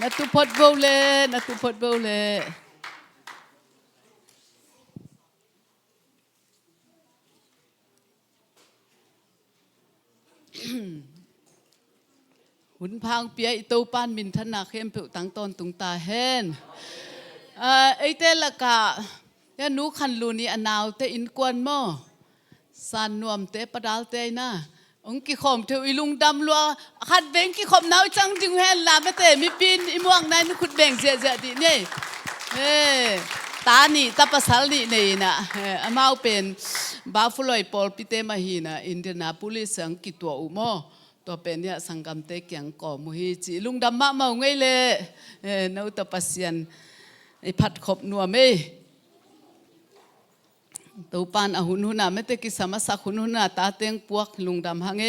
นัตุพดโบเลนัตุพดโบเลหุ่นพังเปียอิโตปานมินทนาเข้มเปิวตั้งต้นตุงตาเฮนไอเตละกะเนี่ยนูขันลูนี่อนาวเตอินกวนโมสานนวมเตปดาลเตนะองค์กิขมเทวิลุงดำลัวขัดเบงกิขมนาวจังจึงเฮนลาไม่เตมีปีนอิม่วงนั้นขุดเบงเสียดีเนี่ยตานี่ตาภาษานี่เนี่ยนะอามาเป็นบาฟลอยปอลปิเตมาฮีนะอินเดียนาโพลิสสังกิตัวอุโมตัวเป็นเนี่ยสังกัมเตกยังก่อมุฮิจิลุงดำมาเมาไงเลยนาอุตปัสยันไอพัดขบนัวไม่ตัวปานอาหุนหุนาไม่เตกิสามาสักหุนหุนาตาเตียงปวกลุงดำหังเอ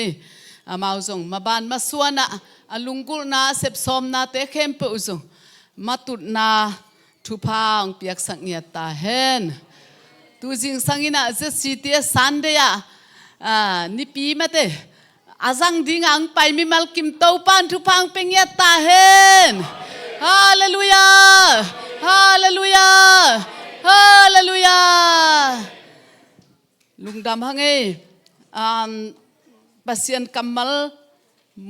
อามาอุซงมาบานมาสวนนะอาลุงกุลนาเสพสมนาเตเข้มเปอุซงมาตุดนาทุพางเปียกสังเงียตาเฮนตูจิงสังอินาเจสิเตียสันเดียนิปีมาเตอาจังดิ้งอังไปมีมัลกิมเต้าปานทุพังเปียตาเฮนฮาเลลูยาฮาเลลูยาฮาเลลูยาลุงดำฮังเอปัสยันกัมมัล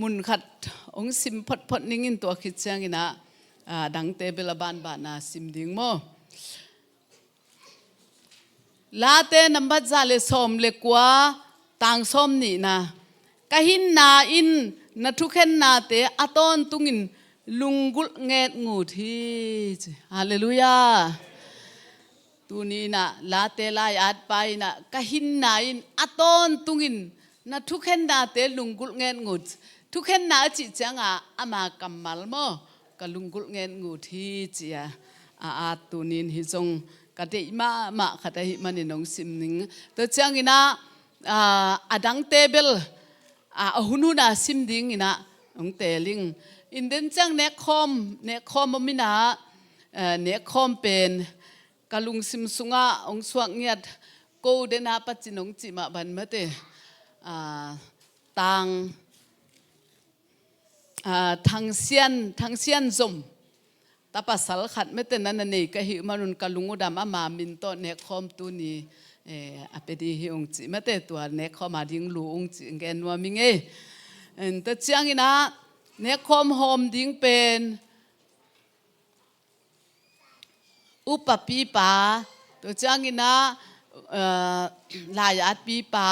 มุนขัดองสิมพดพดนิ่งอินตัวคิดเชียงอินะดังเตเบลบานบานาสิมดิ่งโมลาเตนัมบัดซาเลสอมเลกัวต่างสอมนี่นะกะหินนาอินนัทุเข็นนาเตอตอนตุงินลุงกุลเงดงูทีฮาเลลูยาตูนี้นะลาเตลายอาดไปนะกะหินนาอินอตอนตุงินนัทุเข็นนาเตลุงกุลเงดงูทุเข็นนาจิจังอามากัมมัลโมกะลุงกุลเงดงูทีจีอาตูนินฮิจงกะเดมาขะเดหิมันนงสิมนิงตัวจังอินะอดังเตเบลหุนุนาสิมดิ่งอินะองเตลิงอินเดนจังเนคอมมินาเนคอมเป็นกะลุงสิมสุงะองสวงเงียดโกเดนาปัจจินงจิมาบันมะเตตังทางเซียนจมตาปัสสาวะขัดไม่เต็นนั่นนี่ก็หิมารุนกะลุงอุดามามินโตเนคอมตูนี้อเปดีฮิองจิไม่เตตัวเนคอมมาดิ้งลูองจิเกนว่ามิงแต่เชียงอินะเนคอมโฮมดิ้งเป็นอุปปีปาตัวเชียงอินะลายอัดปีปา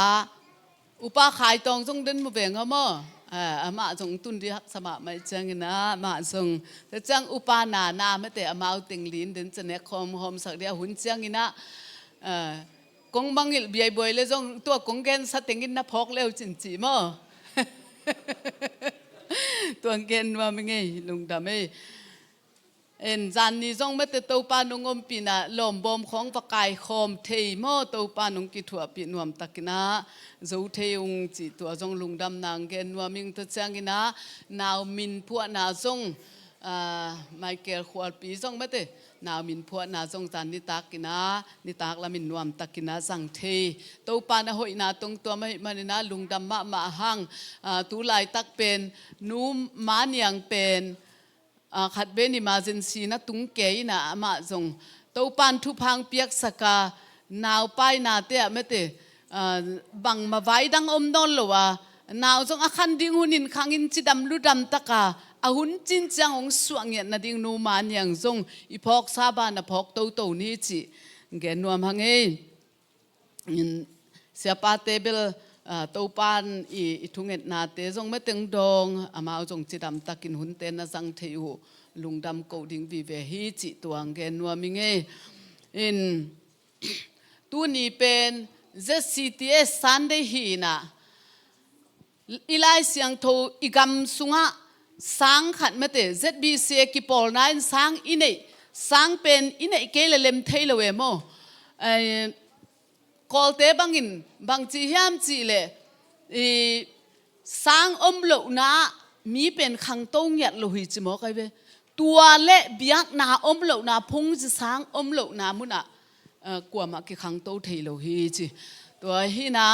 อุปขายตองจงเดินมาเบ่งเขามั้งมาจงตุนดีฮักสมาไม่จังนะมาจงแต่จังอุปานาไม่แต่มาเอาติงลินเดินจะเนคอมโฮมสักเดียวหุ่นจังอินะกงบังอิลเบียบอยเลยจงตัวกงเกนสติงินนับพกเร็วจินจีมั้งตัวเกนว่าไม่ไงลุงดำจานนี้จงไม่แต่ตัวปานงอมปีน่ะลมบอมของปากายคอมเทยมั่วตัวปานงกิถั่วปีนวมตะกินะจูเทยงจีตัวจงลุงดำนางเกนว่ามิงตัวเชียงกินะนาวมินพวนาจงไมเคิลขวดปีจงไม่แต่นาวมินพวนาจงจานนิตากินะนิตากละมินนวมตะกินะสังเทยตัวปานหอยนาตรงตัวไม่มันนะลุงดำมาหังตูลายตักเป็นนูมาเนียงเป็นขัดเบนิมาเจนซีนะตุงเกยนะมาจงตัวปานทุพังเปียกสกานาวไปนาเตะไม่เตะบังมาไว้ดังอมนนหรอวะนาวจงอาคันดิ้งหุนินขังอินจิดำลุดำตะกาอาหุนจินจังองสวงเงียนะดิ้งนูมานอย่างจงอีพอกซาบานะพอกตัวนี้จิเกนวมหังเอเสียปาเตเบลตัวปานอีทุ่งเอ็ดนาเตจงไม่ตึงดองอามาจงจิดำตะกินหุ่นเตนนะสังเทวลุงดำโกดิ้งวิเวฮีจิตัวเกนวมิงเอตัวนี้เป็นเจสิเตสันเดฮีนะอีไลเสียงโทอีกำสุงะสังขัดไม่เตเจบีเซกิปอลนายสังอินเนสังเป็นอินเนเกลเลมเทลเวโมกอลเตบังอินบางจีฮามจีเลสังอมโลนามีเป็นขังตงยัดโลหิตจิโมกไอเวตัวเละเบียกนาอมโลนาพงจะสังอมโลนามุนะกว่ามากี่ขังโตเทโลหิตจิตัวฮีนะ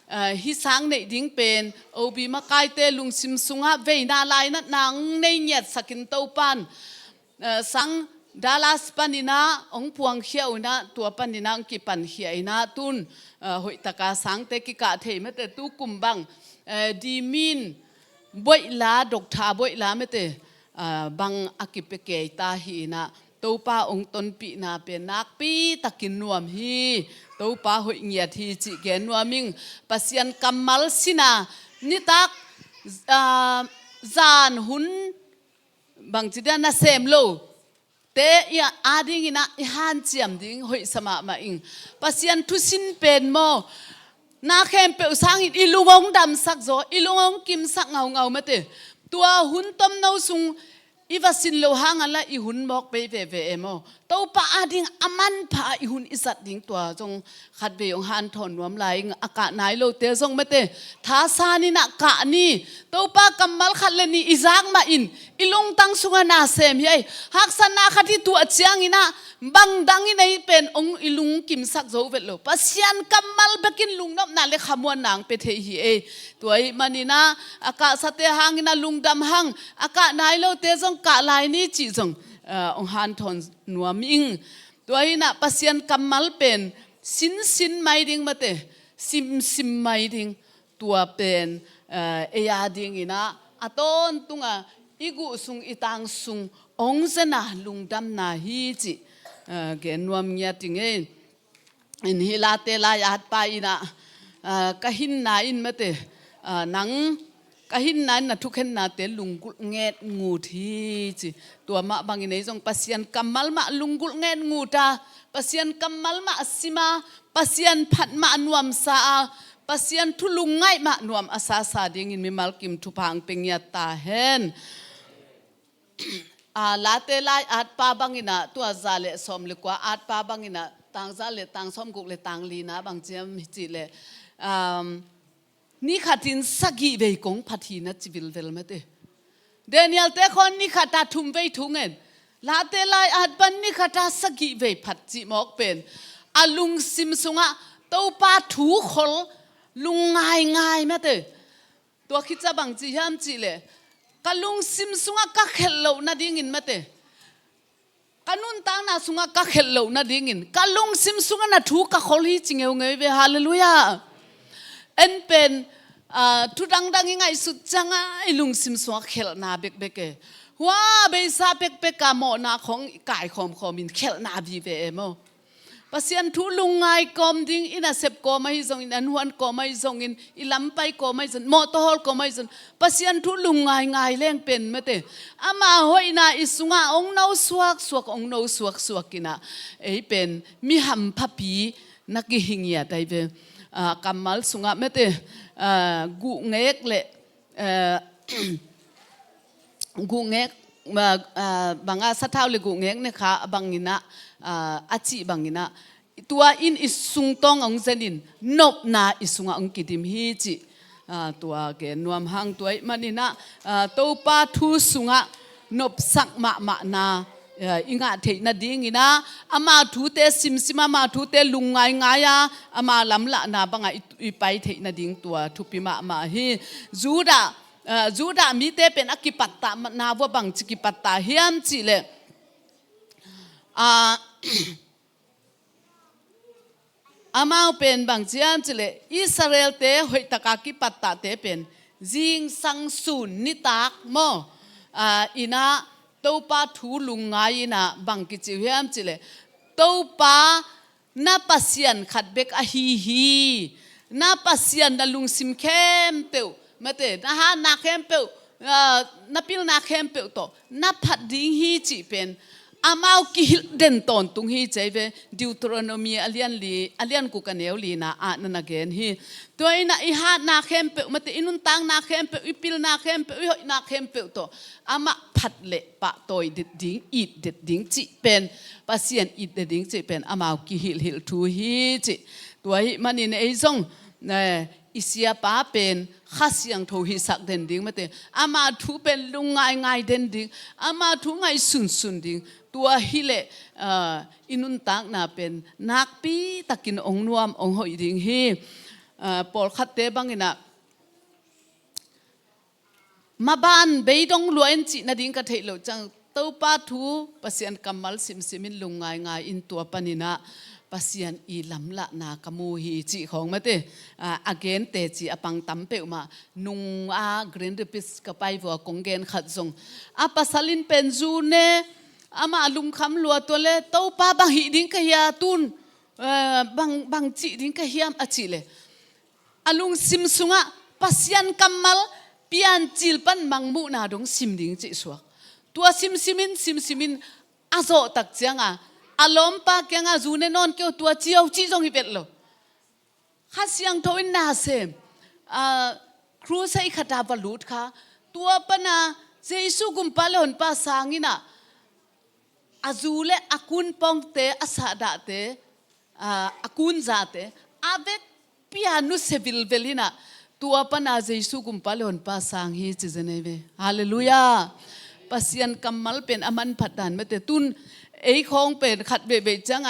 hi sang nei ding pen obi ma kai te lung sim sunga veina lai na nang nei nyat sakin to pan sang Dallas panina ong puang hiau na tua panina ang ki pan hiai na tun hoi taka sang te ki ka thei me te tu kumbang di min boi la dok tha boi la me te bang akipe ke ta hi na Topa ong ton pi na pe nak pi takin nuam hi Topa hoi ngiat hi chi gen nuaming pasian kamal sina ni tak zan hun bang chidan na sem lo te ya ading ina han chiam ding hoi sama ma ing pasian thu sin pen mo na khempeuh sang ilungong dam sak zo ilungong kim sak ngau ngau mate tua hun tom no sung iwasin lo hangala I hun mok pe ve emo Topa ading aman pha I hun isat ding tua jong khat be ong han thon nuam lai aka nai lo te jong mate tha sa ni na ka ni Topa kamal khat le ni izang ma in ilung tang sunga na sem hi hak san na khati tu achiang ina bang dang in ai pen ong ilung kim sak zo vet lo pasian kamal bekin lung nop na le khamwan nang pe the hi e tuai manina aka sate hangina lungdam hang aka nai lo te jong ka lai ni chi jong ong han thon nuaming tuai na pasian kamal pen sin mai ding mate sim mai ding tua pen eya ding ina aton tunga igu sung itang sung ong zena lungdam na hi chi gen nuam nya tinge in hilate la yat pa ina kahin na in mate nang kahin na na thukhen na te lungul nget ngu thi chi tua ma bangin ei jong pasian kamal ma lungul nget ngu ta pasian kamal ma asima pasian phat ma nuam sa pasian thulung ngai ma nuam asa sa ding in mi mal kim thupang pengya ta hen late lai at pa bangina tua zale som le kwa at pa bangina tang zale tang som guk le tang li na bang chiam chi le ni khatin sagi ve kong phathi na chibil vel mate Daniel te khon ni khata thum ve thungen late lai at ban ni khata sagi ve phat chi mok pen alung sim sunga Topa thu khol lung ngai mate to khitcha bang chi ham chi le kalung sim sunga ka khello na ding in mate kanun tang na sunga ka khello na ding in kalung sim sunga na thu ka khol hi chingeu ngei ve hallelujah en pen thu dang ngai su changa ilung sim sunga khel na bek e wa be sa bek ka mo na khong kai khom in khel na bi ve emo pasian thu lungai kom ding ina sep ko mai zong in an huan ko mai zong in ilam pai ko mai zon mo to hol ko mai zon pasian thu lungai ngai leng pen mate ama hoina isunga ong no suak ong no suak kina ei pen mi ham phapi naki hingya dai ve kamal sunga mate gu ngek le gu ngek banga sathau le gu ngek ne kha bangina achi bangina tua in isung tong ong zenin nop na isunga ong kidim hi chi tua ge nuam hang tuai manina Topa thu sunga nop sak ma na inga thei na ding ina ama thu te simsima ma thu te lungai ngaya ama lamla na banga ipai thei na ding tua thupi ma hi juda mi te pen akipatta na wa bang chikipatta hiam chi le amau pen bang chiam chile Israel te hoi taka ki patta te pen jing sang sun ni tak mo ina Topa thu lungai ina bang ki chi hiam chile Topa na pasian khatbek a hi na pasian na lung sim khem peu mate na ha na khem peu na pil na khem peu to na phat ding hi chi pen amau ki den ton tung hi cheve Deuteronomy alian ku kaneu li na na gen hi toina I ha na khempe mate inun tang na khempe ipil na khempe na khempe to ama phat le pa toy ding it ding chi pen pasien it ding chi pen amau ki hil thu hi chi toi manin ei jong na isia pa pen khasiang tho hi sak den ding mate ama thu pen lungai den ding ama thu ngai sun ding tua hile inun tak na pen nakpi takin ong nuam ong hoi ding hi ปอลขัดเตบังอินะมาบ้านเบยดงลวยจีนาดิ้งกระเทโลจังเต้าป้าทูปัสยันกำมัลซิมินลุงง่ายอินตัวปนินะปัสยันอีลำละนากมูฮีจีของมาเตagain เตจีอปังตั้มเปอมานุงกรีนริปิสกับไปวัวกงเกนขัดทรงปัสลินเป็นจูเนมาลุงคำลัวตัวเล่เต้าป้าบางฮีดิ้งกะยาตุนบางจีดิ้งกะเฮียมอจิเลลุงซิมซุงปัสยันกำมัลเปียนจิลปันมังมุนาดงซิมดิ้งจิสวกตัวซิมมินอาโซตักเจียงอารมณ์ปากยังจูเนนอนเกี่ยวตัวเจียวจีจงฮิเป็ดโลข้าเสียงทวินนาเซมครูใส่ขดาบลูดค่ะตัวปนาเจสุกุมปาเลหนปาสางินะอาจูเลอากุนปองเตอาสาดาเตอากุนจาเตอาเวกพิอานุเซวิลเวลินะตัวปนาเจสุกุมปาเลหนปาสางฮีจิเจเนเวฮาเลลูยาปัสยันกำมัลเป็นอมันผัดดันไม่แต่ตุนไอ้ของเป็นขัดเบจัง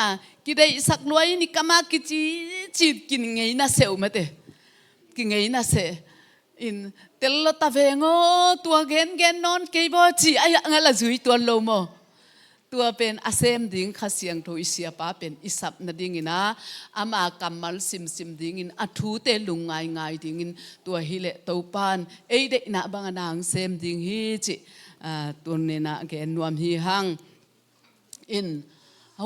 กิได้สักรวยนี่กามากิจีกินไงน่าเสียวไม่แต่กินไงน่าเสียอินเตลตาเวงตัวเกนนอนเกยบจีไอ้งั้นละจุยตัวโลโมตัวเป็นอาเซมดิ้งข้าเสียงโทอิเสียป้าเป็นอิสับนาดิ้งนะอามากำมัลซิมดิ้งอัทูเตลุงง่ายดิ้งตัวฮิเลตัวปานไอ้เด็กน่ะบางนางเซมดิ้งฮิจิตัวนี้นะแกนวมฮีหังอิน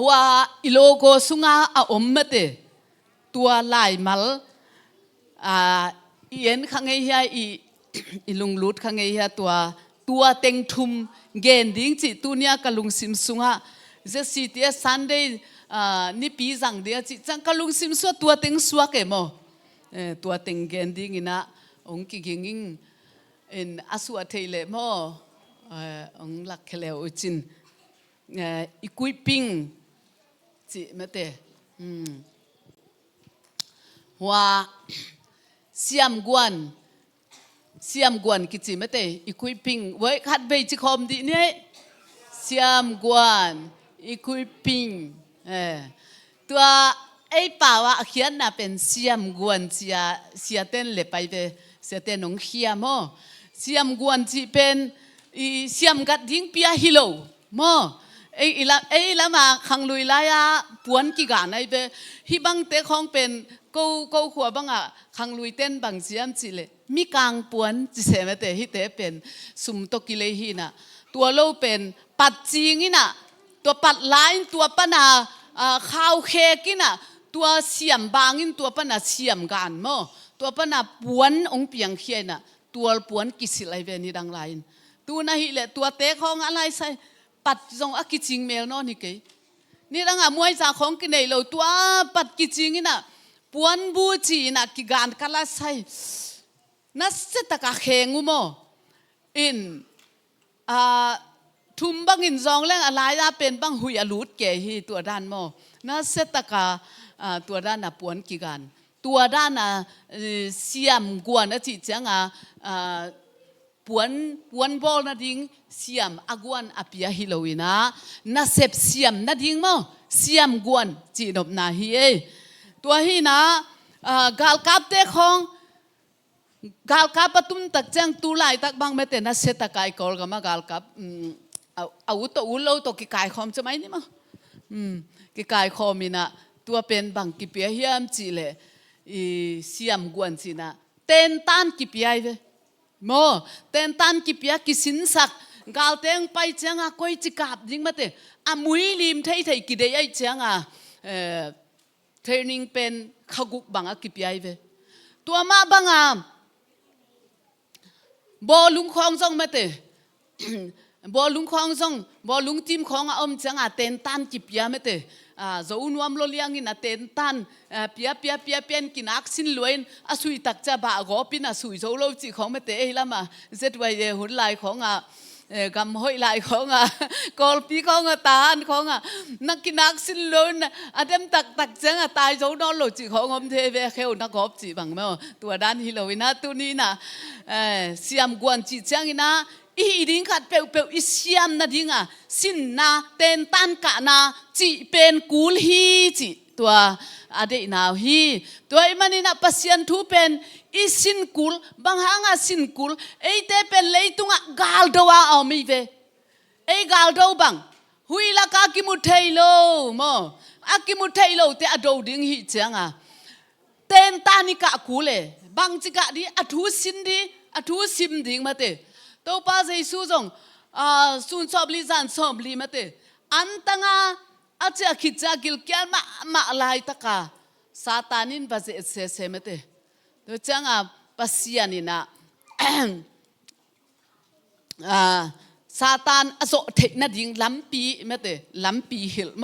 ว่าอิโลโกสุงาอมเมเตตัวลายมัลเอ็นขังเฮียอีลุงลุดขังเฮียตัวเต็งทุมเกนดิ้งจิตัวเนี้ยกะลุงซิมสุงาเจสิเตียซันเดย์นี่ปีจังเดียจิจังกะลุงซิมสัวตัวเต็งสัวเกมตัวเต็งเกนดิ้งนะองค์กิกิงิงอินอาสัวเทเลมองค์หลักเลวจินอีกุยปิงจิเมเตว่าเสียมกวนกิจิเมเตอีกุยปิงไว้ขัดเบจิคอมดีเนี่ยเสียมกวนอีกุยปิงตัวไอ้ป่าวเขียนน่ะเป็นเสียมกวนเสียเต้นเลยไปเสียเต้นน้องเขียมเสียมกวนจิเป็นเสียมกัดดิ้งเปียฮิโลไอ้ละมาขังลุยลายปวนกี่กันไอ้เบฮิบังเตะของเป็นกูขัวบังขังลุยเต้นบังเสียมจิเลมีกางปวนจิเสมเตฮิเตเป็นสุมตกิเลหินะตัวโลเป็นปัดจีงินะตัวปัดไลน์ตัวปนาข้าวเคกินะตัวเสียมบางินตัวปนาเสียมกันตัวปนาปวนองเปียงเขียนะตัวปวนกิสิไลเวนี่ดังไลน์ตัวนาฮิเลตัวเตะของอะไรใส่ปัดจงอักกิจิงเมลนอนี่เกนี่ดังมวยจากของกินเลยตัวปัดกิจิงนะปวนบูจีนะกิการกะลาใส่นัสตะกะเขงุโมอินทุมบังอินจองเรื่องอะไรเป็นบังหุยอลูดเกฮีตัวด้านโมนัสตะกะตัวด้านน่ะปวนกิการตัวด้านน่ะเสียมกวนนะจิจังปวนบอลนาดิ้งเสียมอากวนอภิยาฮิโลวินะน่าเสพเสียมนาดิ้งมั้งเสียมกวนจีนบนาฮีตัวฮีนะกาลกับเตะของกาลกับปตุมตักจังตุลายตักบางเมเตน่าเสตะกายกอลกันมากาลกับอาวุธตัวอุโลตัวกิกายคอมจะไหมนี่มั้งกิกายคอมินะตัวเป็นบางกิเปียเฮียมจีเลเสียมกวนจีนะเต้นตันกิเปียเวโมเต้นตันกิเปียกิสินสักกาลเตงไปจังก้อยจิกาบดิ้งมาเตมุยลิมไทยกิเดียจังเทรนนิ่งเป็นขกุกบังกิเปียเวตัวมาบังบอลุงคองจงมาเตบอลุงคองจงบอลุงทีมของอมจังเต้นตันกิเปียมาเตจะอุ่นวมโลเลียงอินเต้นตันเปียเป็นกินอักสินลวยสุยตักจะบากอปินสุยโจโลจิของมาเตะละมาเจ็ดวัยหุ่นลายของกำห้อยลายของกอลปีของตาอันของนักกินอักสินลวยเต็มตักจังตายโจนอนโลจิของอมเทเวเขวนักกอบจิบังเมื่อตัวด้านฮิโลวินะตัวนี้นะเสียมกวนจิจังอินะอีดิ้งขัดเปลอีเสียมนาดิ้งสินนาเต้นตันกะนาจิเป็นกูลฮีจิ ตัวอดีนาวฮีตัวมันนี่นะปัสยันทูเป็นอีสินกุลบางหางสินกุลไอเตเป็นเลยตุงกาลดัวเอาไม่เวไอกาลดัวบังหุยละกากิมุทัยโลมออากิมุทัยโลเตอดาวดิ้งฮีเจียงเต้นตานิกะกูเลยบางจิกะดีอทูสินดีอทูสิมดิ้งมาเตตัวป้าใจสู้จงสุนทรลีจันสอบลีมาเตอันตั้งอาจจะคิดจะกิลแกนมาลายตะกาซาตานินบาเจเสมาเตตัวจังปัสยานินะซาตานอโศเทนดิ่งลำปีมาเตลำปีหิลโม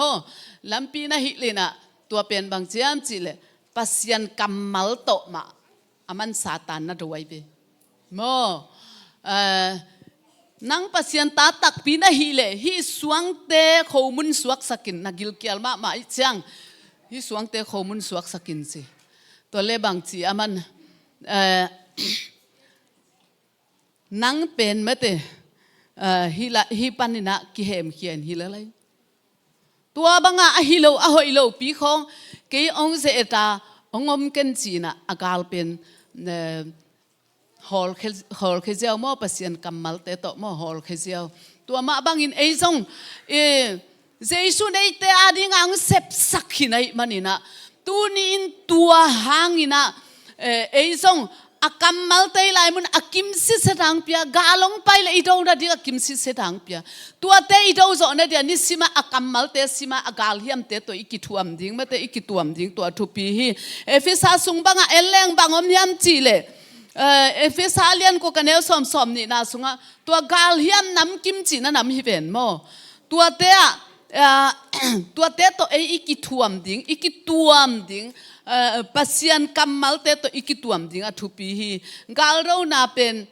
ลำปีน่ะหิเลนะตัวเป็นบางเจียมจิเลปัสยันกัมมัลโตมาอามันซาตานน่ะด้วยเบโมนังปัสยันตาตักปีน่ะหิเลฮิสวงเตขมุนสวกสกินนักกิลเกียลมาอีจังฮิสวงเตขมุนสวกสกินสิตัวเลบางจีอามันนังเป็นมาเตฮิปันนี่นะกิเหมเขียนฮิละไรตัวบางฮิโลหอยโลปีของกีองเสตาองอมเกนจีนะอากาลเป็นฮอลเคเซียวมอปัสยันกัมมัลเตโตมอฮอลเคเซียวตัวมาบางอินไอซงเจสุในเตอดีงังเซปสักหินไอมันนี่นะตัวนี้อินตัวหางอินะไอซงakam maltai lai mun akim si sedang pia galong pai le idau na dia akim si sedang pia tua te idau zo na dia ni sima akam malte sima agal hiam te to ikituam ding ma te ikituam ding to thupi hi efesa sung banga eleng bangom hiam chi le efesa lian ko kanel som som ni na sunga tua gal hiam nam kim chi na nam hi ben mo tua te to ikituam ding pasien kamal te to ikituam ding athupi hi galro na pen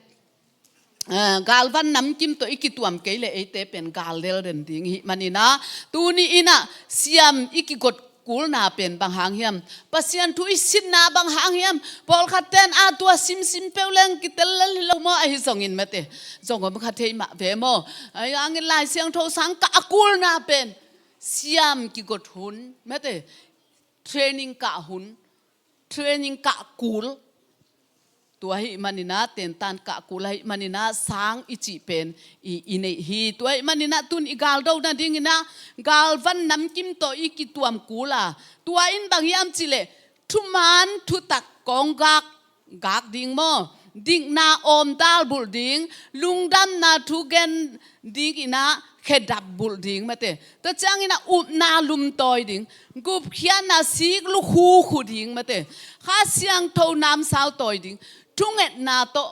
galvan nam kim to ikituam keile ete pen galel ren ding hi manina tuni ina siam ikigot kul na pen bang hang hiam pasien thu isin na bang hang hiam pol khaten a tua sim peuleng kitel lo mo a hi zongin mate zongom khathei ma ve mo angin lai siang tho sang ka akul na pen siam kigot hun mate training ka hun training ka kul tua hi manina ten tan ka kul hi manina sang ichi pen ine hi tua manina tun igal do na ding ina gal van nam kim to ikituam kula tua in bang yam chile thuman thu tak kong gak ding mo ding na om dal bul ding lungdam na thu gen ding ina khedap bul ding mate ta chang ina up na lum toy ding gup khian na sik lu khu ding mate kha siang tho nam sao toy ding thunget na to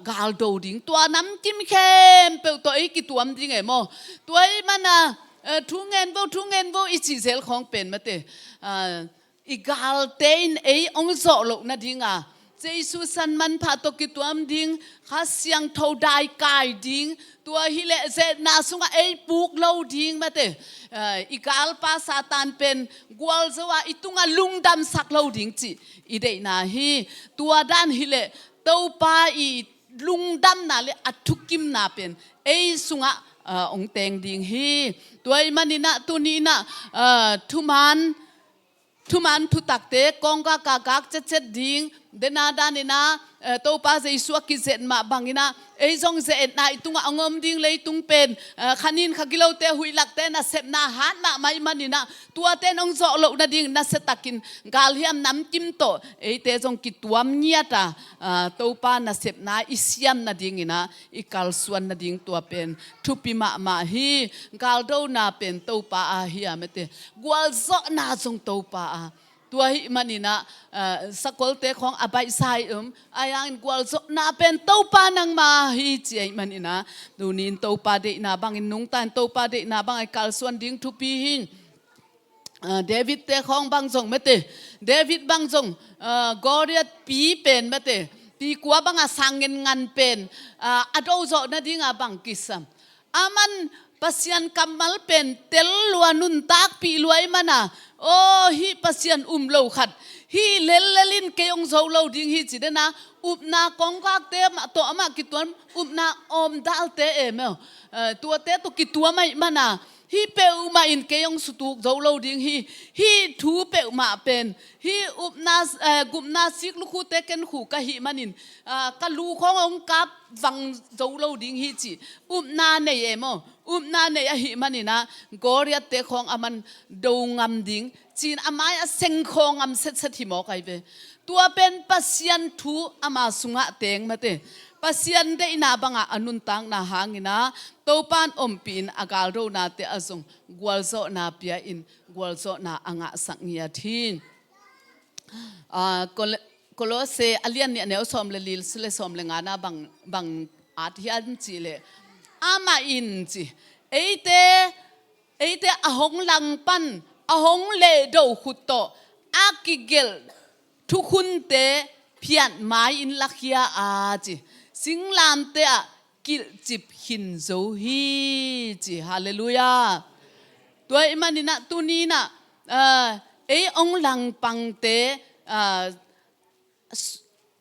gal do ding tua nam kim khem pe to i ki tuam ding e mo toi mana thungen bo i chi zel khong pen mate i gal tein ei ong zo lo na dinga Jesu san man pha to ki tuam ding kha siang tho dai kai ding tua hi le ze na sunga ei puk lo ding mate ikal pa satan pen gwal zawa itunga lungdam sak lo ding chi ide na hi tua dan hi le to pa i lungdam na le athukim na pen ei sunga ong teng ding hi tuai manina tunina thuman thu takte kongga ka gak chet ding dena danina topa Jesu ki zet ma bangina ei jong zet na itunga angom ding lei tung pen khanin khagilo te huilak te na sep na han ma mai manina tua te nong zo lo na ding na setakin gal hiam nam kim to ei te jong ki tuam niata topa na sep na isiam na ding ina ikal suan na ding tua pen thupi ma hi gal do na pen topa a hi amete gwal zo na jong topa a tua hi manina sakol te khong abai sai ayang gwal zo na pen topa nang ma hi chi manina dunin topa de na bangin nung tan topa de na bang ai kal suan ding thupi hin David te khong bang jong mete David bang jong Goliath pi pen mete pi kwa bang a sangen ngan pen ado zo na dinga bang kisam aman pasien kamal pen tel luanun tak pi luai mana hi pasien lo khat hi lelin keong zo lo ding hi chidena upna kongkak te ma to ama kitwan upna om dal te emo tua te to kitua mai mana hi peu ma in ke yong sutuk zo lo ding hi thu peu ma pen hi upna gumna sik lu khu te ken khu ka hi manin ka lu khong ong kap wang zo lo ding hi chi upna nei emo upna nei a hi manina goria te khong aman do ngam ding chin amai a seng khong am set hi mo kai be tua pen pasian thu ama sunga teng mate pasian de ina banga anun tang na hangina topan ompin agal ro na te azong gwalzo na pia in gwalzo na anga sangya thin kolose alian ne osom le lil sle som le ngana bang at hian chi le ama in chi eite ahong lang pan ahong le do khutto akigel thukhun te phian mai in lakhia a chi singlam te a kil chip hin zo hi chi hallelujah toy manina tunina ong lang pang te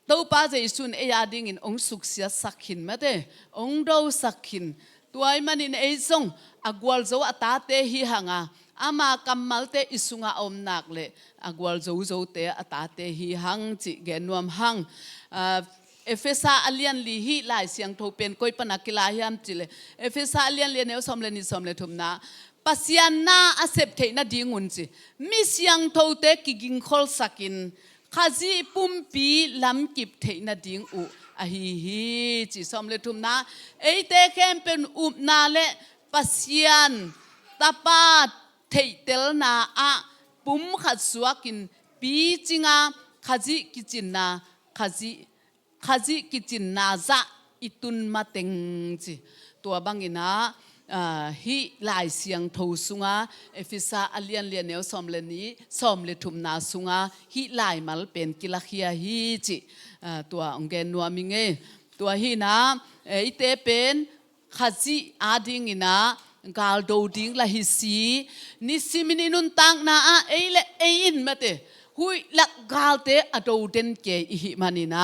Topa Jesun ding in ong suksia sakhin mate ong do sakhin tuai manin song agwal zo atate hi hanga ama kamalte isunga omnak le agwal zo te atate hi hang chi genuam hang Efesa alian li hi lai siang tho pen koi panakila hiam chile Efesa alian le ne somle ni somle thumna pasian na asep theina dingun chi mi siang tho te kiging khol sakin khazi pumpi lam kip theina ding u a hi chi somle thumna eite kempen upna le pasian tapa theitel na a pum khat suakin pi chinga khazi kichin na khazi kichin na za itun mateng chi tua bangina hi lai siang tho sunga Efesa alian lian neo somle thumna sunga hi lai mal pen kilakhia hi chi tua ongen nuaminge tua hi na ite pen khazi ading ina gal do ding la hi si ni simini nun tang na a eile ein mate hui lak gal te ado den ke hi manina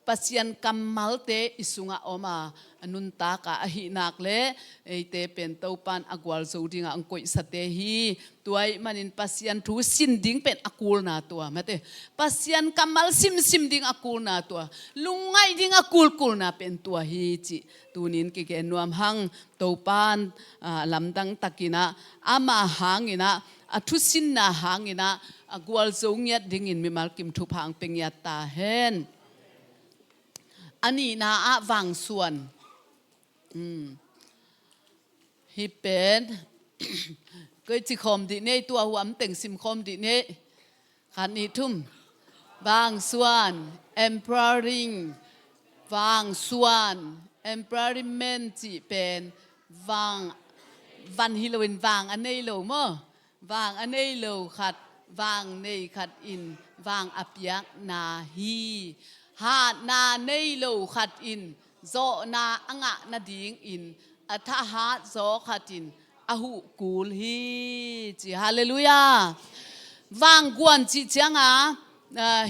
pasian kamal te isunga oma anun ta ka ahi nak le eite pen topan agwal zodinga angkoi sate hi tuai manin pasian thu sin ding pen akul na tua mate pasian kamal sim ding akul na tua lungai ding akul na pen tua hi chi tunin ki ke nuam hang topan lamdang takina ama hangina athu sin na hangina agwal zongyat ding in mimal kim thu phang pengyat ta hen ani na a Vangsuan hi pen cái chỉ khom đi nè tua huam teng sim khom đi nè khăn ni thum Vangsuan empowering Vangsuan empowerment chỉ pen van hiloin vang anh ấy lâu mơ vang anh ấy lâu khát vang này khát in vang apiak na hi ha na nei lo khat in zo na anga na ding in atha ha zo khatin ahu kul hi chi hallelujah Vangsuan chi changa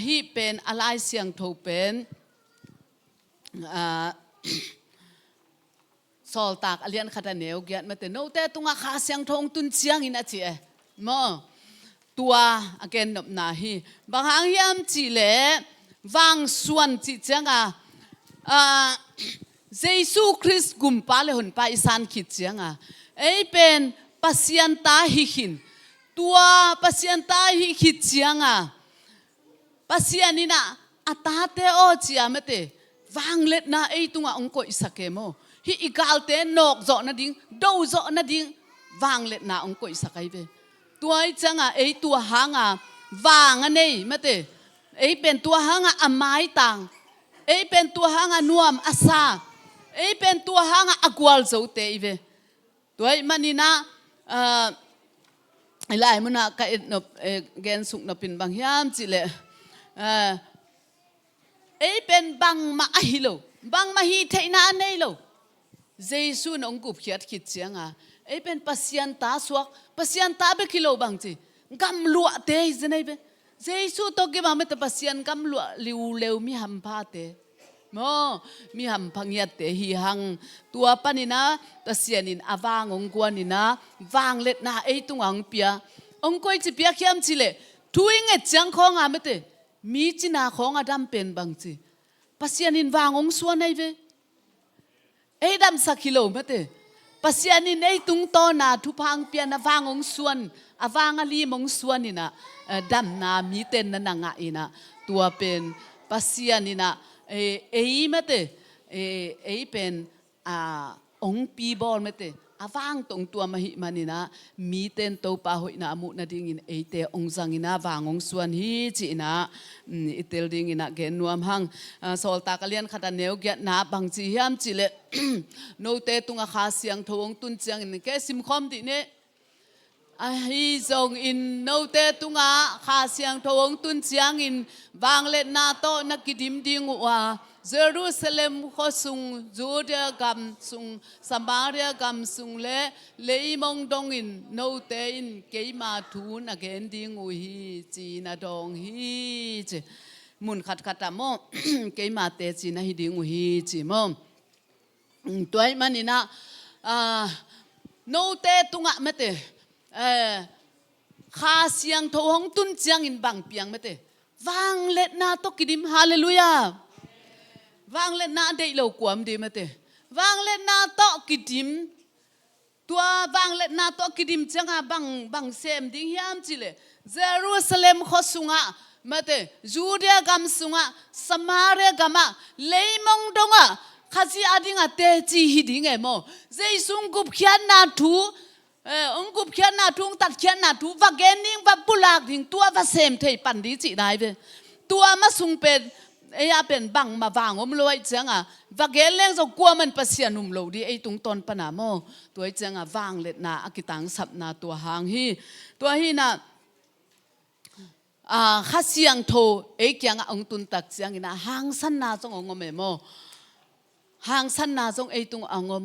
hi pen alai siang tho pen sol tak alian khata neu gyat mate no te tunga kha siang thong tun chiang in a chi mo tua again nop na hi banghang hiam chi le Vangsuan chi changa Jesu Christ gumpa le hun pa isan khit changa ei pen pasian ta hi hin tua pasian ta hi khit changa pasianina atate o chia mate wanglet na ei tunga ongko isakemo hi igalte nok zo na ding do zo na ding wanglet na ongko isakai ve tuai changa ei tua hanga wang anei mate ei pen tua hanga amai tang ei pen tua hanga nuam asa ei pen tua hanga agwal zo te ive tuai manina ilai muna ka no gen suk no pin bang hiam chile ei pen bang ma ahilo bang ma hi theina nei lo Jesu nong gup khiat khit chianga ei pen pasian ta suak pasian ta be kilo bang chi gam lua te zenai be Jesu to ge ma me ta pasian gam lua liu leu mi ham pha te โมมีหำพังยัดเตหีหังตัวปนินะตะเสียนินอาวางองกวนนินะวางเล็ดนาไอตุงอังเปียองกวยจิเปียเข้มจิเลทุยเงจังของอาเมเตมีจินาของอดัมเป็นบางจีปัสยานินวางองส่วนไอเวไอดัมสักกิโลเมเตปัสยานินไอตุงโตนาทุพังเปียนวางองส่วนอาวางอลีมองส่วนนี่นะดัมนามีเต็นนันงะอินะตัวเป็นปัสยานินะเอเมเตเอเป็นองปีบอลเมเตอาวางตรงตัวมหิมานินะมีเต็นโตปาหอยนามุนาดิ่งอินเอเตองจังอินะวางองส่วนฮีจีนะอิเตลดิ่งอินะเกนนวมหังโซลตากเลียนขัดเนวเกตนาบางจียามจิเลโนเตตุงอาคาเสียงทวงตุนเจียงอินเกสิมคอมดิเนฮีจงอินโนเตตุงอาคาเสียงทวงตุนเจียงอินวางเล็ดนาโตนักกิดิมดิ่งว่า Jerusalem ข้อสุงจูเดียกำสุงสมาเรียกำสุงเลมองดงอินโนเตอินเกยมาทูนเกนดิ่งอุฮีจีนาดงฮีจมุนขัดตามเกยมาเตจีนาฮิดิ่งอุฮีจีมตัวมันนี่นะโนเตตุงะเมเตข้าเสียงทวงตุนเจียงอินบังเปียงเมเตวางเล็ดนาตกิดิมฮาเลลูยาวางเล็ดนาได้เรากวมดีเมเตวางเล็ดนาตกิดิมตัววางเล็ดนาตกิดิมจังอะบังเซมดิ้งยามจิเลเยรูซาเล็มขอสุงะเมเตจูเดียกำสุงะสมาเรียกำอะเลยมองดงอะข้าจีอาดิงอะเตจีฮิดิงเอโมเจสุงกุบขียนนาทูองกุบขียนนาทูตัดขียนนาทูว่าเกนิงว่าปุลากดิ่งตัวว่าเซมเทปันดีจีได้เวตัวมาสุงเป็นไอ้ยาเป็นบังมาวางอมลอยจังอ่ะว่าเกลเล่งจะกลัวมันปัสยานุมโลดีไอ้ตรงตอนปนาโมตัวจังอ่ะวางเล็ดนาอกิตังสับนาตัวหางฮีตัวฮีน่ะข้าเสียงโทไอ้แกงองตุนตักเสียงนะหางสันนาจงองมโมหางสันนาจงไอ้ตรงองม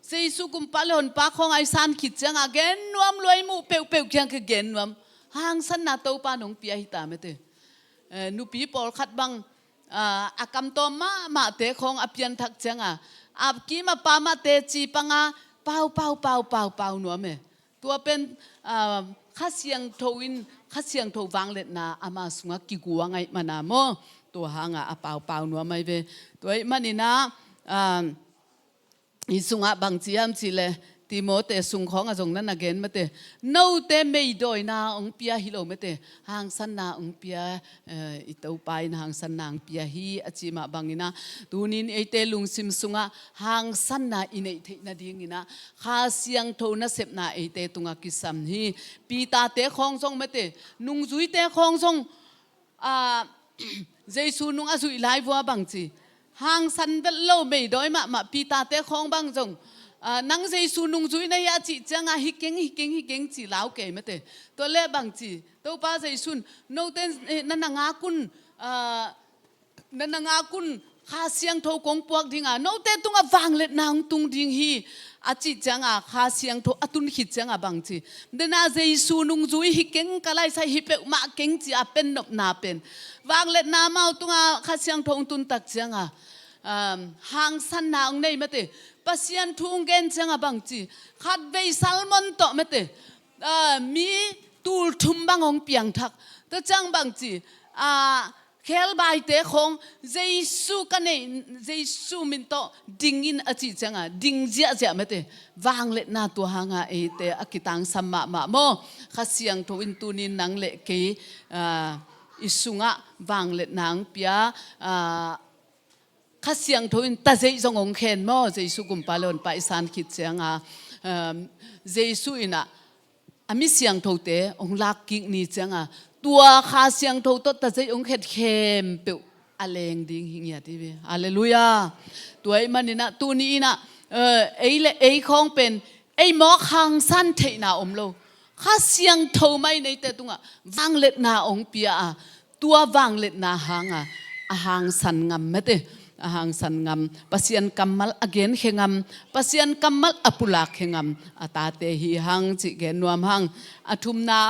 เจสุกุมปาลอนปาของไอ้สันคิดจังอ่ะเกนนวมลอยมูเปียวเปียวแกงคือเกนนวมหางสันนาโตปานงเปียหิตาเมเตนูปีปอลขัดบังอากำตัวมาเตะของอภิยันทักจังอ่ะอากีมาปามาเตะจีปังอ่ะเป่าหนัวเมตัวเป็นข้าเสียงโทวินข้าเสียงโทวางเล็ดนาอามาสุงกิกัวไงมานาโมตัวหางอ่ะเป่าหนัวไม่เวตัวมันนี่นะอีสุงอ่ะบางจีมจีเลติโมเตสุงของอาจงนั้นนะเกนมาเตโนเตไม่ดอยนาองเปียฮิโลมาเตหางสันนาองเปียอิตาไปนะหางสันนางเปียฮีอจิมาบังอินะตูนินไอเตลุงซิมสุงอ่ะหางสันนาอินไอเทนาดิ่งอินะข้าเสียงโทนะเสพนาไอเตตุงอากิสัมฮีปีตาเตของทรงมาเตนุงจุยเตของทรงเจสุนุงอาจุยไลฟ์ว่าบังจีหางสันเวลโลไม่ดอยมาปีตาเตของบังจงนังเจสุนุงจุยนายาจิจังฮิเก่งจีลาวเก๋มาเตตัวเล่บังจีตัวป้าเจสุนโนเตนนันงากุนข้าเสียงโทกงปวกดิ่งโนเตตุงวางเล็ดนางตุงดิ่งฮีอาจิจังข้าเสียงโทอตุนหิจังบังจีเดน่าเจสุนุงจุยฮิเก่งกะไลใส่ฮิเปมาเก่งจีเป็นนบนาเป็นวางเล็ดนามาตุงข้าเสียงโทตุนตักจังหางสันนางในมาเตปัสยันทุ่งเกนจังบังจีขัดเวซัลมอนโตมาเตมีตูลทุ่มบังองเปียงทักแต่จังบังจีเคลบายเตะของเจสุกันเองเจสุมินโตดิ่งอินอจิจังดิ่งเจียมาเตวางเล็ดนาตัวหางเอเตอกิตังสัมมาโมข้าเสียงทวินตูนินนังเละเกอิสุงะวางเล็ดนางเปียข้าเสียงทวินตาเจจงองเข็นโมเจสุกุมปาลอนไปสานคิดเสียงเจสุอินะมิเสียงทวเตองลักกิกนี่จังตัวข้าเสียงทวตตาเจองเข็ดเข้มเปียวอะไรดิ่งหิงยาทีวีฮาเลลูยาตัวไอ้มันนี่นะตัวนี้นะไอ้ของเป็นไอ้หมอคางสั้นเทน่าอมโลข้าเสียงทวไม่ในแต่ตรงวางเล็ดนาองเปียตัววางเล็ดนาหางหางสันงำไม่เตหางสันงำปัสยันกัมมัลอเกนเขงำปัสยันกัมมัลอปุลากเขงำตาเตหีหังจิเกนนวมหังทุมนา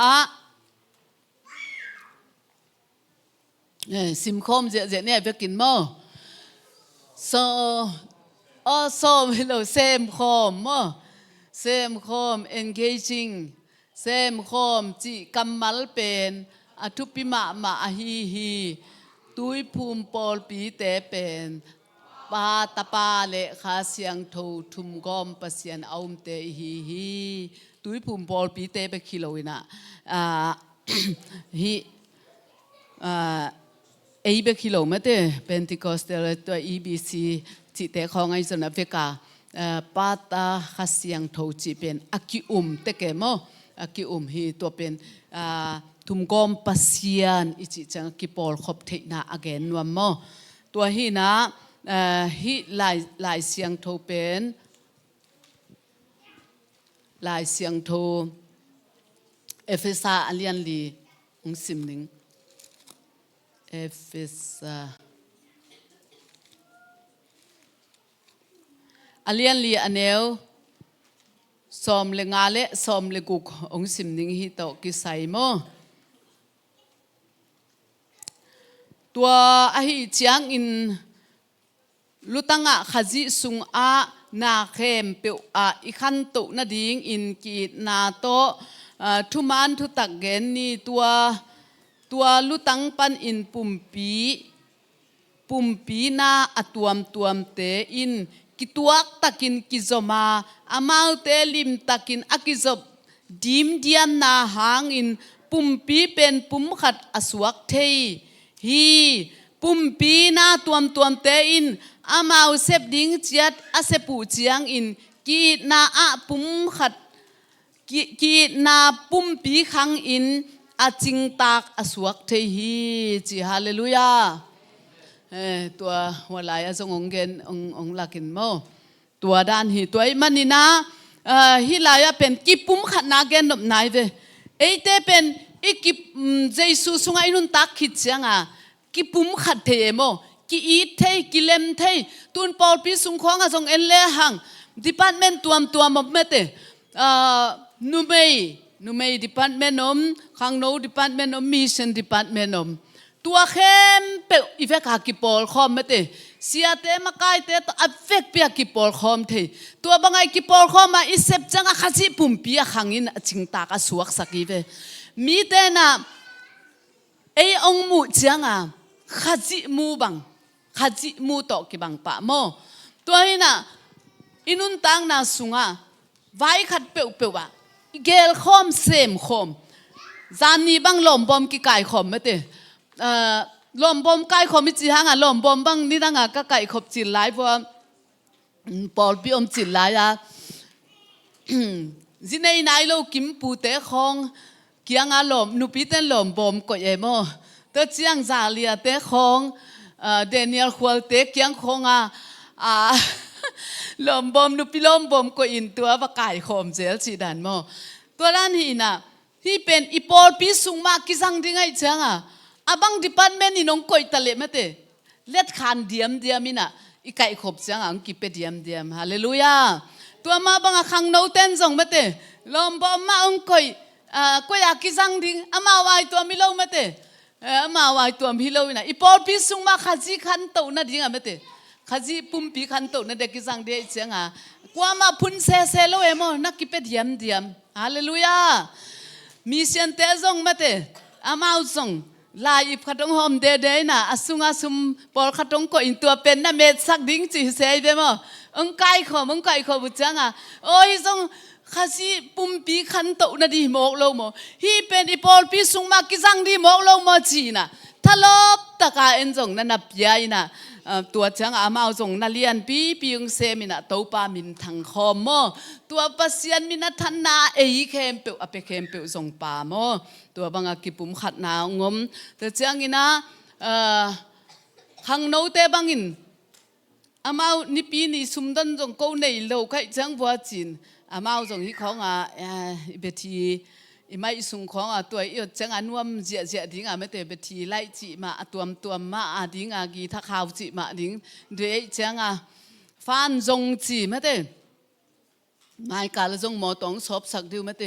ซิมคอมเจเนี่ยไปกินหม้อ so also hello same Khawm same Khawm engaging same Khawm chỉ cầm mal pen thupi ma hi túi phum pol pi te pen pa tapa le kha siang tho thum gom pasian aum te hi túi phum pol pi te be kiloina hi ấy be kilo mà thế Pentecostalตัว EBC จิตของไอ้ส่วนอเมริกาปาตาขัดยังทจิเป็นอากิแต่แกมอากิฮีตัวเป็นทุมกอมปัสยานอิจิจังกิปอลขบเทน่าอเกนนัวมตัวฮีนะฮีลายเสียงโทเป็นลายเสียงโทเอฟเอสาอันเลียนลีสิมนิงเอฟเอสอันเลียนลีอันเนวสอมเลงาเลสอมเลกุกองสิมนิงฮิโตกิไซโมตัวอหิจังอินลุตังะขจิสุงอานาเข้มเปียวอีขันตุนาดิงอินกีนาโตทุมันทุตักเกนนี่ตัวลุตังปันอินปุ่มปีนาอตวมเตอินกิตัวตักินกิจมาอามาเตลิมตักินอากิจบดิมเดียนนาหางอินปุ่มปีเป็นปุ่มขัดอสวกเทฮีปุ่มปีนาตวมเตอินอามาเสพดิ้งเจียดอาเสปูเจียงอินกีนาอาปุ่มขัดกีนาปุ่มปีขังอินอาจิงตากอสวกเทฮีจีฮาเลลูยาตัวหัวไหลอาจงองเกนองลักินโมตัวด้านหีตัวมันนี่นะฮิลายเป็นกิปุ่มขัดนาเกนนบนายเวเอเตเป็นอีกิเจสุสงไอนุนตักขิดเสียงกิปุ่มขัดเทโมกิอีเทกิเลมเทตุนปอลปีสุงของอาจงเอเลหังดิพาร์ตเมนต์ตัวมบเมเตนูเมย์ดิพาร์ตเมนต์นมขังโนดิพาร์ตเมนต์นมมิชชั่นดิพาร์ตเมนต์นมตัวเข้มเปอีเวกากิปอลคอมเมเตเสียเตมาไกเตตัวอเวกเปียกิปอลคอมเทตัวบางไอกิปอลคอมมาอิเซปจังอาจิปุ่มปีขังอินจิงตากสวกสักีเวมีเตนะไอองมูจังขจิมูบังขจิมูโตกิบังปะโมตัวนี้นะอินุนตังนาสุงไว้ขัดเปียวเกลคอมเซมคอมจานนี้บังลมบอมกิไก่คอมเมเตลมบอมไก่ขมิจิฮังลมบอมบังนี่ตั้งก็ไก่ขบจิตไลเพราะปอลปีอมจิตไลจินในนายเรากิมปูเตะของเกียงลมนุปีเตลมบอมก็เอโมเตเจียงซาเลียเตะของเดนิเอลควอลเตะเกียงของลมบอมนุปีลมบอมก็อินตัวว่าไก่ขมเจลจีดันโมตัวนั้นหินะที่เป็นอีปอลปีสุงมากกิสังดิ้งไอเจียงบังดิพาร์ตเมนต์นี่น้องก่อยตะเล็มเตเล็ดขันเดียมมินะอีไก่ขบจังกิเป็ดเดียมฮาเลลูยาตัวมาบังขังโนเต้นส่งเตลมบอมมาองก่อยอากิสังดิ้งมาวายตัวมิโลเตมาวายตัวมิโลนะอีปอลปีสุงมาขจีขันโตนะดิ้งเตขจีปุ่มปีขันโตนะเด็กกิสังเดียเจียงกว่ามาพุนเซโลเอโมนักกิเป็ดเดียมฮาเลลูยามีเสียนเตส่งเตมาวส่งลายขัดงหอมเดน่ะสุงปอลขัดงก็อินตัวเป็นน่ะเม็ดสักดิ้งจีเซยเบมองไก่ขอบุจังโอ้ยส่งข้าสิปุ่มปีขันโตน่ะดีหมกลงหมฮีเป็นอีปอลปีสุงมากิจังดีหมกลงหมจีน่ะทะลบตะกาเอ็นส่งนั่นน่ะปียน่ะตัวจังมาเอาส่งน่ะเลียนปียงเซมิน่ะโตปามินทังคอมตัวปัสยันมินะทันนาเอเข้มเปียวอเปเข้มเปียวส่งปาตัวบางกิปุ่มขัดนางมแต่เจ้างินะขังโนเตบังอินมานิปีนี่สุมดันจงกูในโลกให้จังบัวจินมาจงที่ของเบทีไม่สุงของตัวอีจังนวมเจียดิ้งไม่เตเบทีไล่จีมาตัวมาดิ้งกีทักข่าวจีมาดิ้งเดี๋ยวจังฟันจงจีไม่เตไม่กาลจงมอตองสอบสักดิวไม่เต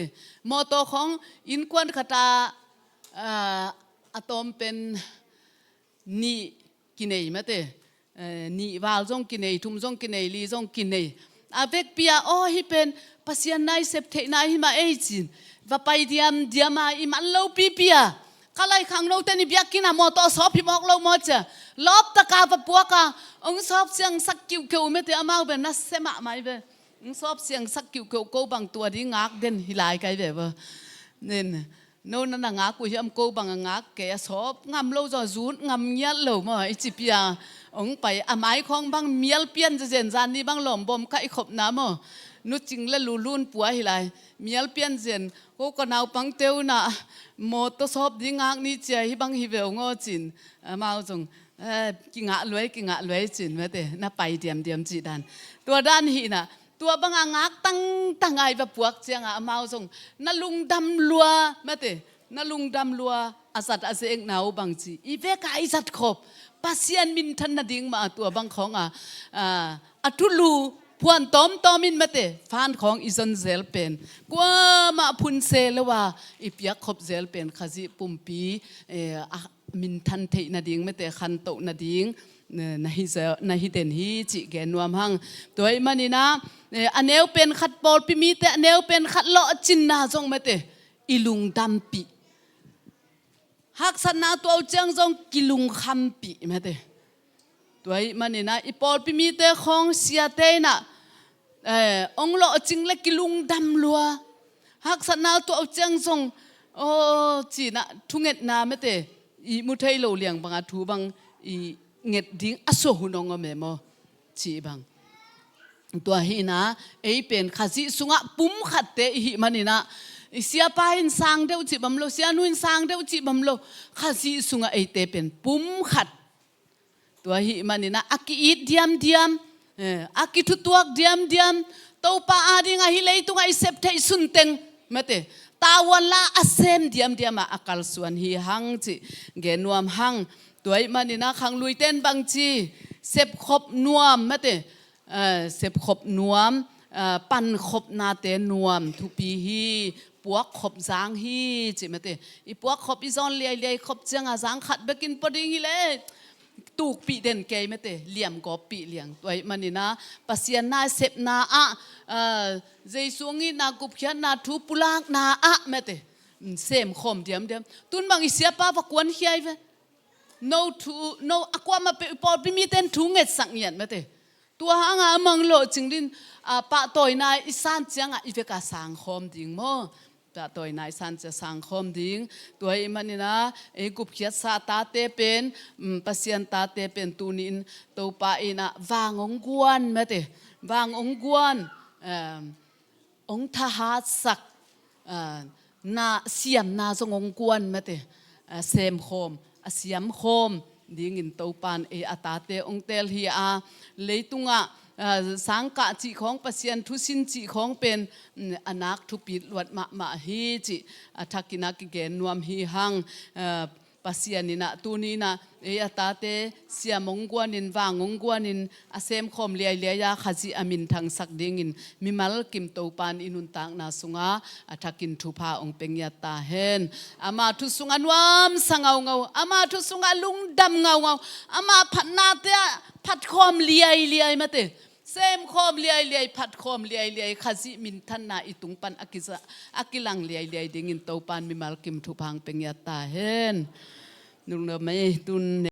มอตอของอินควันขตาอะตอมเป็นนี่กินเองไม่เต ni wal zong kinei thum zong kinei li zong kinei avek pia hi pen pasian nai sep the nai hi ma chin va pai diama i man lo pi pia kalai khang no te ni biakina mo to sop hi mok lo mo cha lop ta ka va puaka ong sop siang sak kiu kiu me te amau ben na sema mai be ong sop siang sak kiu kiu ko bang tua di ngak den hilai kai be ba nên nô nó là ngã của em cô bằng ngã kẻ sóp ngầm lâu rồi rút ngầm nhát lâu mà ấy chỉ bia ông phải ái không bằng miel piên cho dền gian đi bằng lỏm bom cái khop ná mà nó chính là lù lùn bùa hi lại miel piên dền cô còn nào bằng tiêu nà một tô sóp đi ngạc ní chơi hi bằng hi về ngô chín mau dùng kỳ ngã lưới chín vậy thế nó bay điểm chỉ đàn tua đàn hi nà tua bang ngak tăng ai và buộc chiang mau dùng na lung đam lua mà thế na lung đam lua asat aseng nau bang chi ive kai sat khop pasian min than na ding ma tua bang khong atulu puan tom in mà thế fan khong izon zel pen kwa ma phun se lewa ipiak khop zel pen khazi pumpi min than thei na ding mà thế khan to na ding na hi den hi chi ge nuam hang toy manina aneu pen khat pol pi mi te aneu pen khat lo chin na jong ma te ilung dam pi hak san na to chang jong kilung kham pi ma te toy manina i pol pi mi te khong sia te na ong lo ching le kilung dam lua hak san na to chang jong chi na thunget na ma te i mu thei lo liang banga thu bang i nget ding aso hunong me mo chi bang tua hi na ei pen khazi sunga pum khat te hi manina sia pa in sang deu chi bam lo sia nu in sang deu chi bam lo khazi sunga ei te pen pum khat tua hi manina aki it diam aki thu tuak diam topa ading a hi lei tunga i sep thei sun teng mate tawan la asem diam akal suan hi hang chi genuam hang tuai manina khang lui ten bang chi sep khop nuam mate sep khop nuam pan khop na te nuam thu pi hi puak khop jang hi chi mate i puak khop i zon liai khop changa jang khat bekin poding hi le tuk pi den ke mate liam go pi liang tuai manina pasian na sep na jesungi na gup khian na thu pulak na mate sem khom diam tun bang i sia pa kwan hiai ve no akwa ma pol pi mi ten thu nget sang yan mate tua hanga amang lo chingdin pa toy na isan chianga iveka sang khom ding mo pa toy na isan cha sang khom ding tuai manina e gup khiat sa ta te pen pasian ta te pen tunin topa ina wangong guan mate wangong guan ong tha ha sak na siam na zong guan mate sem khom asiam khom ding in topan atate ong tel hi leitunga sangka chi khong pasian thu sin chi khong pen anak thu pit luat ma hi chi athakina ki gen nuam hi hang pasianina tunina atate siamongguan in wangongguan in asem khom liai ya khazi amin thang sak ding in mimal kim topan inun tang na sunga athakin thupha ong pengya ta hen ama thu sunga nuam sangau ama thu sunga lungdam ngau ama phatna te phat khom liai mate sem khom liai phat khom liai khazi min than na itung pan akilang liai ding in topan mimal kim thuphang pengya ta hen nung na mai tun